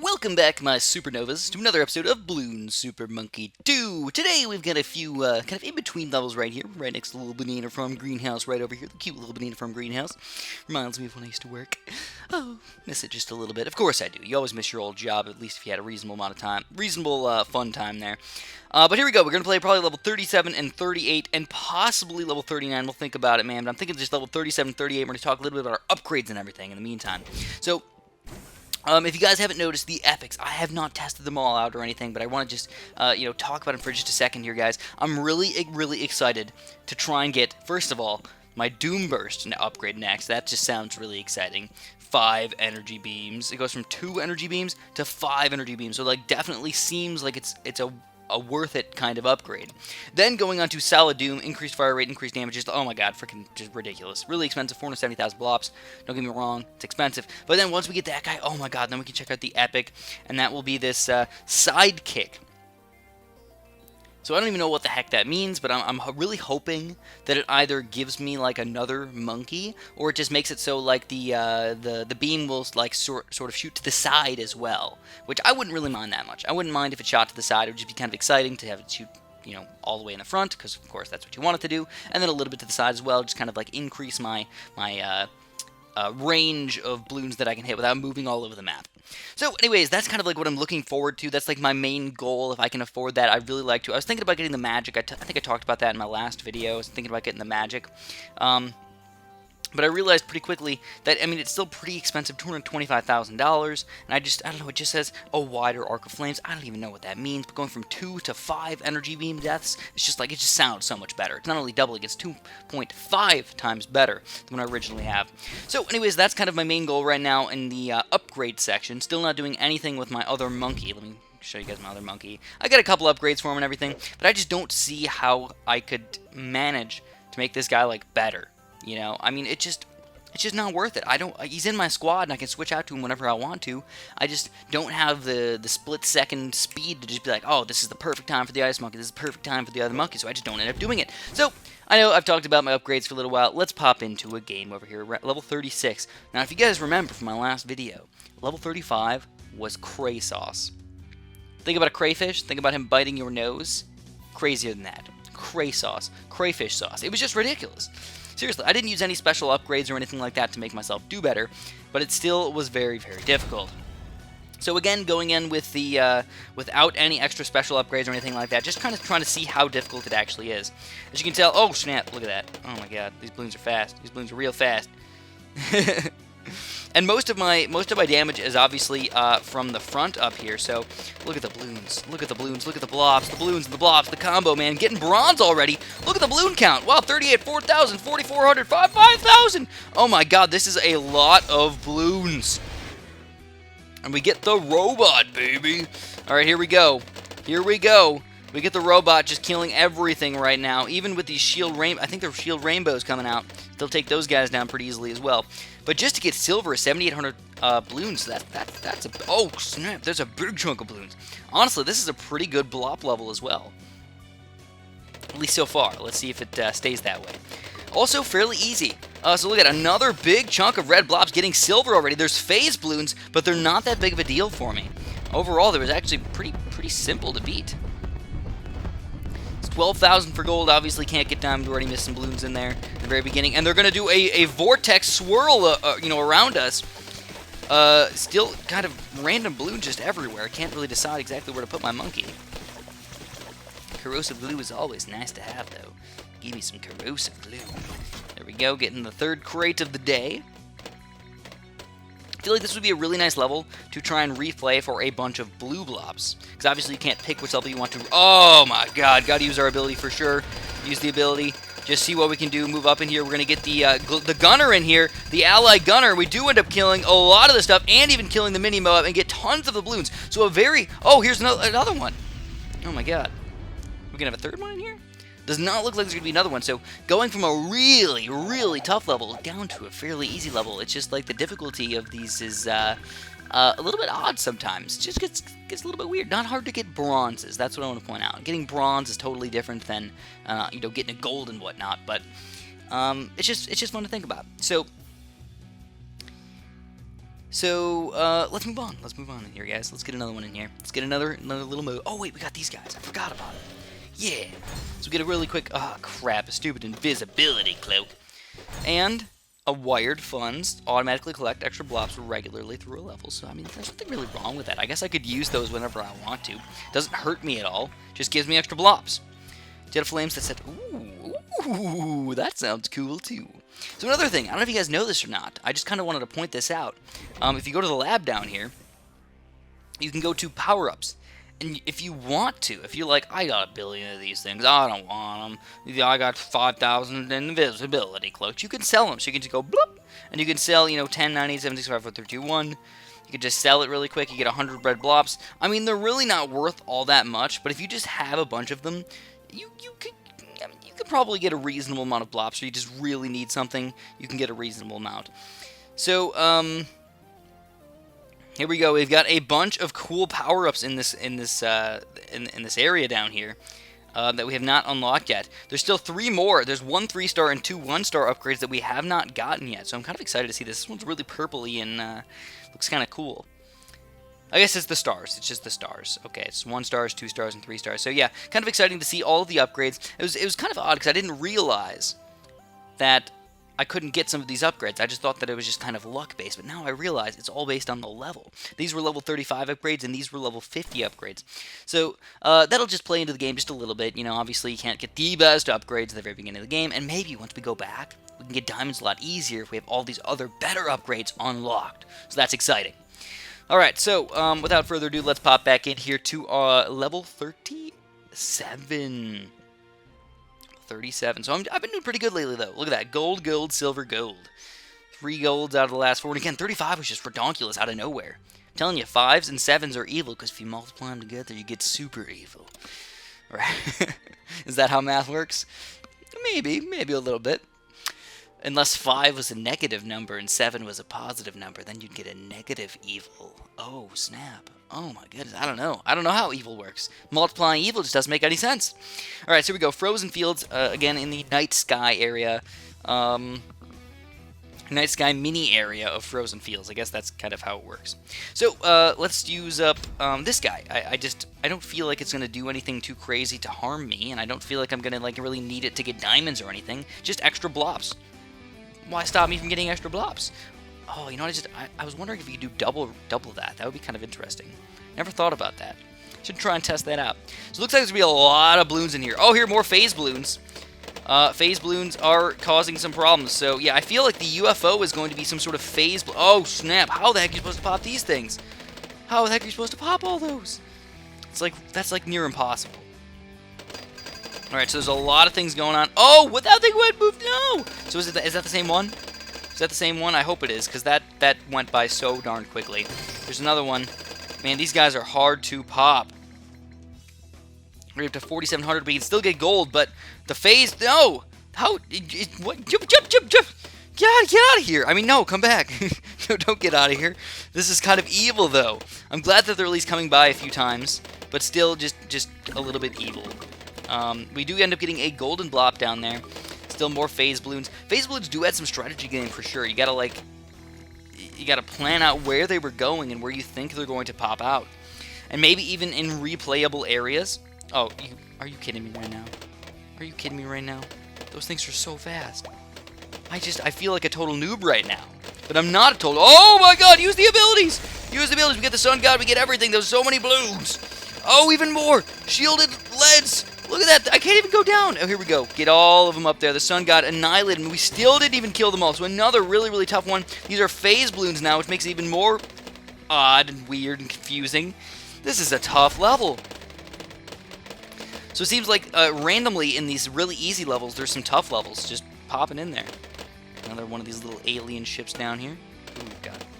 Welcome back, my supernovas, to another episode of Bloons Super Monkey 2. Today we've got a few kind of in-between levels right here, right next to the little banana farm greenhouse right over here, the cute little banana farm greenhouse. Reminds me of when I used to work. Oh, miss it just a little bit. Of course I do. You always miss your old job, at least if you had a reasonable amount of time, fun time there. But here we go. We're going to play probably level 37 and 38 and possibly level 39. We'll think about it, man. But I'm thinking just level 37 and 38. We're going to talk a little bit about our upgrades and everything in the meantime. So, if you guys haven't noticed, the epics, I have not tested them all out or anything, but I want to just, talk about them for just a second here, guys. I'm really excited to try and get, first of all, my Doom Burst upgrade next. That just sounds really exciting. 5 energy beams. It goes from 2 energy beams to 5 energy beams. So, definitely seems like it's a worth it kind of upgrade. Then going on to Solid Doom, increased fire rate, increased damage, just, oh my god, freaking just ridiculous. Really expensive, 470,000 blops, don't get me wrong, it's expensive. But then once we get that guy, oh my god, then we can check out the epic, and that will be this Sidekick. So I don't even know what the heck that means, but I'm really hoping that it either gives me another monkey, or it just makes it so the beam will sort of shoot to the side as well, which I wouldn't really mind that much. I wouldn't mind if it shot to the side. It would just be kind of exciting to have it shoot, all the way in the front, because of course that's what you want it to do, and then a little bit to the side as well, just kind of increase my range of balloons that I can hit without moving all over the map. So anyways, that's kind of what I'm looking forward to. That's my main goal. If I can afford that, I'd really like to. I was thinking about getting the magic. I think I talked about that in my last video. I was thinking about getting the magic. But I realized pretty quickly that, it's still pretty expensive, $225,000, and I don't know, it just says a wider arc of flames. I don't even know what that means, but going from 2 to 5 energy beam deaths, it's just it just sounds so much better. It's not only doubling, it's 2.5 times better than what I originally have. So anyways, that's kind of my main goal right now in the upgrade section. Still not doing anything with my other monkey. Let me show you guys my other monkey. I got a couple upgrades for him and everything, but I just don't see how I could manage to make this guy better. It's just not worth it. He's in my squad, and I can switch out to him whenever I want to. I just don't have the split-second speed to just be oh, this is the perfect time for the ice monkey, this is the perfect time for the other monkey, so I just don't end up doing it. So, I know I've talked about my upgrades for a little while. Let's pop into a game over here. We're at level 36. Now, if you guys remember from my last video, level 35 was cray sauce. Think about a crayfish, think about him biting your nose. Crazier than that. Cray sauce. Crayfish sauce. It was just ridiculous. Seriously, I didn't use any special upgrades or anything like that to make myself do better, but it still was very difficult. So again, going in with the without any extra special upgrades or anything like that, just kind of trying to see how difficult it actually is. As you can tell, oh snap, look at that. Oh my god, these balloons are fast. These balloons are real fast. And most of my damage is obviously from the front up here. So look at the balloons, look at the balloons, look at the blobs, the balloons and the blobs, the combo, man, getting bronze already. Look at the balloon count. Wow, 38, 4,000, 4,400, 5,000. Oh my god, this is a lot of balloons. And we get the robot, baby. All right, here we go. Here we go. We get the robot just killing everything right now. Even with these shield I think there's shield rainbows coming out. They'll take those guys down pretty easily as well. But just to get silver, 7,800 balloons. That's a oh snap! There's a big chunk of balloons. Honestly, this is a pretty good blop level as well. At least so far. Let's see if it stays that way. Also fairly easy. So look at another big chunk of red blobs getting silver already. There's phase balloons, but they're not that big of a deal for me. Overall, they was actually pretty simple to beat. 12,000 for gold, obviously can't get diamond, we already missed some balloons in there at the very beginning, and they're going to do a vortex swirl, around us. Still kind of random balloons just everywhere. I can't really decide exactly where to put my monkey. Corrosive glue is always nice to have, though. Give me some corrosive glue. There we go, getting the third crate of the day. I feel like this would be a really nice level to try and replay for a bunch of blue blobs. Because obviously you can't pick which level you want to. Oh my god, gotta use our ability for sure. Use the ability. Just see what we can do. Move up in here. We're gonna get the gunner in here. The ally gunner. We do end up killing a lot of the stuff and even killing the mini Moab and get tons of the balloons. So a very... Oh, here's another one. Oh my god. We're gonna have a third one in here? Does not look like there's going to be another one, so going from a really tough level down to a fairly easy level, it's just the difficulty of these is a little bit odd sometimes. It just gets a little bit weird. Not hard to get bronzes, that's what I want to point out. Getting bronze is totally different than, getting a gold and whatnot, but it's just fun to think about. So So, let's move on. Let's move on in here, guys. Let's get another one in here. Let's get another little move. Oh, wait, we got these guys. I forgot about them. Yeah. So we get a really quick, crap, a stupid invisibility cloak. And a wired funds automatically collect extra blobs regularly through a level. So, I mean, there's nothing really wrong with that. I guess I could use those whenever I want to. Doesn't hurt me at all. Just gives me extra blobs. Jet of Flames that said, ooh, that sounds cool too. So another thing, I don't know if you guys know this or not, I just kind of wanted to point this out. If you go to the lab down here, you can go to power-ups. And if you want to, if you're like, I got a billion of these things, I don't want them, I got 5,000 invisibility cloaks, you can sell them. So you can just go bloop, and you can sell, 10, 90, 7, 6, 5, 4, 3, 2, 1. You can just sell it really quick, you get 100 red blobs. I mean, they're really not worth all that much, but if you just have a bunch of them, you could probably get a reasonable amount of blobs. So you just really need something, you can get a reasonable amount. So, here we go. We've got a bunch of cool power-ups in this area down here that we have not unlocked yet. There's still 3 more. There's 1 3-star and 2 1-star upgrades that we have not gotten yet. So I'm kind of excited to see this. This one's really purpley and looks kind of cool. I guess it's the stars. It's just the stars. Okay, it's 1 stars, 2 stars, and 3 stars. So yeah, kind of exciting to see all of the upgrades. It was kind of odd because I didn't realize that I couldn't get some of these upgrades. I just thought that it was just kind of luck-based, but now I realize it's all based on the level. These were level 35 upgrades, and these were level 50 upgrades. So that'll just play into the game just a little bit. Obviously you can't get the best upgrades at the very beginning of the game, and maybe once we go back, we can get diamonds a lot easier if we have all these other better upgrades unlocked. So that's exciting. Alright, so without further ado, let's pop back in here to level 37. 37. So I've been doing pretty good lately, though. Look at that. Gold, gold, silver, gold. 3 golds out of the last 4. And again, 35 was just redonkulous out of nowhere. I'm telling you, 5s and 7s are evil, because if you multiply them together, you get super evil. Right? Is that how math works? Maybe a little bit. Unless 5 was a negative number and 7 was a positive number, then you'd get a negative evil. Oh, snap. Oh my goodness, I don't know. I don't know how evil works. Multiplying evil just doesn't make any sense. Alright, so here we go. Frozen Fields, again, in the Night Sky area. Night Sky mini area of Frozen Fields. I guess that's kind of how it works. So, let's use up this guy. I don't feel like it's going to do anything too crazy to harm me, and I don't feel like I'm going to really need it to get diamonds or anything. Just extra blobs. Why stop me from getting extra blobs? Oh, you know what? I was wondering if you could do double that. That would be kind of interesting. Never thought about that. Should try and test that out. So it looks like there's going to be a lot of balloons in here. Oh, here, more phase balloons. Phase balloons are causing some problems. So, yeah, I feel like the UFO is going to be some sort of phase... Oh, snap. How the heck are you supposed to pop these things? How the heck are you supposed to pop all those? That's like near impossible. Alright, so there's a lot of things going on. Oh, what that thing went moved? No! So is that the same one? Is that the same one? I hope it is, because that went by so darn quickly. There's another one. Man, these guys are hard to pop. We're up to 4,700, we can still get gold, but the phase... No! How... What? Jump! Get out of here! I mean, no, come back. No, don't get out of here. This is kind of evil, though. I'm glad that they're at least coming by a few times, but still just a little bit evil. We do end up getting a golden blob down there. Still more phase balloons. Phase balloons do add some strategy game for sure. You gotta plan out where they were going and where you think they're going to pop out. And maybe even in replayable areas. Oh, are you kidding me right now? Are you kidding me right now? Those things are so fast. I feel like a total noob right now. But I'm not a total... Oh my god, use the abilities! Use the abilities. We get the Sun God, we get everything. There's so many balloons. Oh, even more. Shielded leads. Look at that. I can't even go down. Oh, here we go. Get all of them up there. The Sun God annihilated, and we still didn't even kill them all. So another really, really tough one. These are phase balloons now, which makes it even more odd and weird and confusing. This is a tough level. So it seems like randomly in these really easy levels, there's some tough levels just popping in there. Another one of these little alien ships down here. Ooh,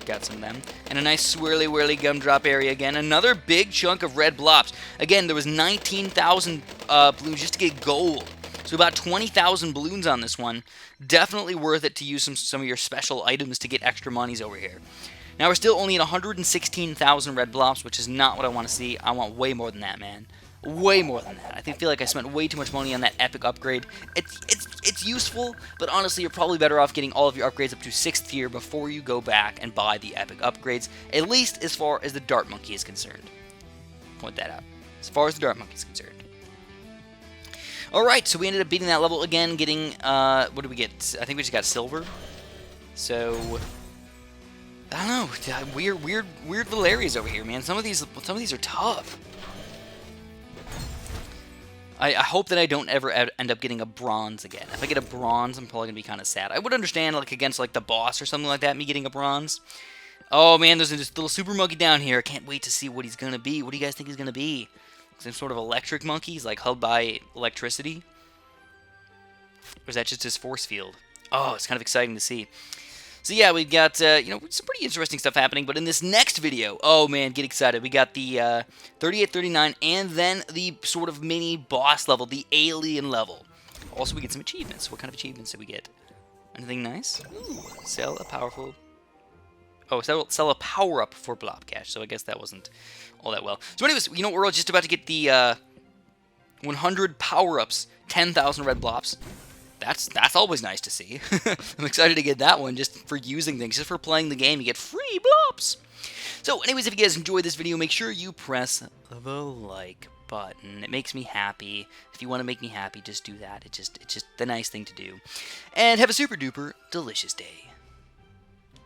got some of them. And a nice swirly whirly gumdrop area again. Another big chunk of red blobs. Again, there was 19,000 balloons just to get gold. So about 20,000 balloons on this one. Definitely worth it to use some of your special items to get extra monies over here. Now we're still only at 116,000 red blobs, which is not what I want to see. I want way more than that, man. Way more than that. I feel like I spent way too much money on that epic upgrade. It's useful, but honestly, you're probably better off getting all of your upgrades up to 6th tier before you go back and buy the epic upgrades, at least as far as the Dart Monkey is concerned. Point that out. As far as the Dart Monkey is concerned. Alright, so we ended up beating that level again, getting, what did we get? I think we just got silver. So, I don't know, weird little areas over here, man. Some of these are tough. I hope that I don't ever end up getting a bronze again. If I get a bronze, I'm probably going to be kind of sad. I would understand, like, against, like, the boss or something like that, me getting a bronze. Oh, man, there's this little super monkey down here. I can't wait to see what he's going to be. What do you guys think he's going to be? Some sort of electric monkey? He's, like, held by electricity? Or is that just his force field? Oh, it's kind of exciting to see. So yeah, we've got, you know, some pretty interesting stuff happening, but in this next video, oh man, get excited. We got the 38, 39, and then the sort of mini boss level, the alien level. Also, we get some achievements. What kind of achievements did we get? Anything nice? Ooh, sell a powerful... Oh, sell a power-up for Blob Cash, so I guess that wasn't all that well. So anyways, you know, we're just about to get the 100 power-ups, 10,000 red blobs. That's always nice to see. I'm excited to get that one just for using things. Just for playing the game, you get free blobs. So anyways, if you guys enjoyed this video, make sure you press the like button. It makes me happy. If you want to make me happy, just do that. It's just the nice thing to do. And have a super duper delicious day.